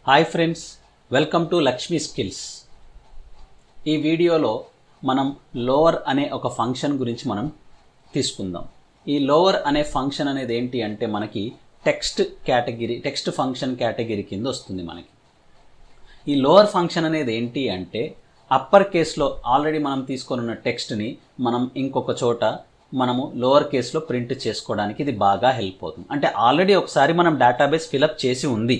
Hi friends, welcome to Lakshmi skills. ఈ వీడియోలో మనం లోవర్ అనే ఒక ఫంక్షన్ గురించి మనం తీసుకుందాం. ఈ లోవర్ అనే ఫంక్షన్ అనేది ఏంటి అంటే మనకి టెక్స్ట్ ఫంక్షన్ కేటగిరీ కింద వస్తుంది. మనకి ఈ లోవర్ ఫంక్షన్ అనేది ఏంటి అంటే అప్పర్ కేస్లో ఆల్రెడీ మనం తీసుకొని ఉన్న టెక్స్ట్ని మనం ఇంకొక చోట మనము లోవర్ కేస్లో ప్రింట్ చేసుకోవడానికి ఇది బాగా హెల్ప్ అవుతుంది. అంటే ఆల్రెడీ ఒకసారి మనం డేటాబేస్ ఫిలప్ చేసి ఉంది,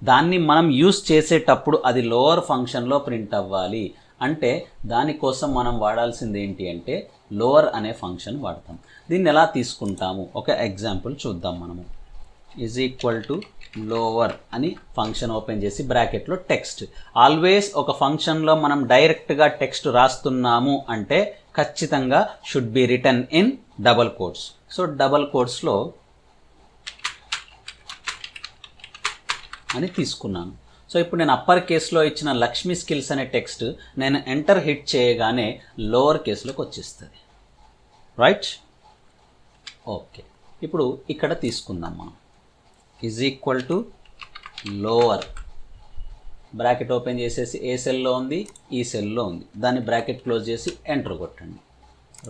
దాన్ని మనం యూస్ చేసేటప్పుడు అది లోవర్ ఫంక్షన్లో ప్రింట్ అవ్వాలి. అంటే దానికోసం మనం వాడాల్సింది ఏంటి అంటే లోవర్ అనే ఫంక్షన్ వాడతాం. దీన్ని ఎలా తీసుకుంటాము ఒక ఎగ్జాంపుల్ చూద్దాం. మనము ఈజ్ ఈక్వల్ టు లోవర్ అని ఫంక్షన్ ఓపెన్ చేసి బ్రాకెట్లో టెక్స్ట్. ఆల్వేస్ ఒక ఫంక్షన్లో మనం డైరెక్ట్గా టెక్స్ట్ రాస్తున్నాము అంటే ఖచ్చితంగా should be return in double quotes. So double కోట్స్లో అని తీసుకున్నాను. సో ఇప్పుడు నేను అప్పర్ కేస్లో ఇచ్చిన లక్ష్మీ స్కిల్స్ అనే టెక్స్ట్ నేను ఎంటర్ హిట్ చేయగానే లోవర్ కేస్లోకి వచ్చేస్తుంది. Right, okay. ఇప్పుడు ఇక్కడ తీసుకుందాం మనం is equal to lower, bracket open చేసేసి ఏ సెల్లో ఉంది, ఈ సెల్లో ఉంది, దాన్ని బ్రాకెట్ క్లోజ్ చేసి ఎంటర్ కొట్టండి.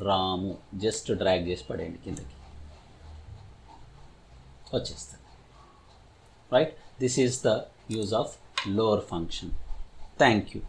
రాము జస్ట్ డ్రాగ్ చేసి పడేయండి, కిందకి వచ్చేస్తుంది. Right, this is the use of lower function. Thank you.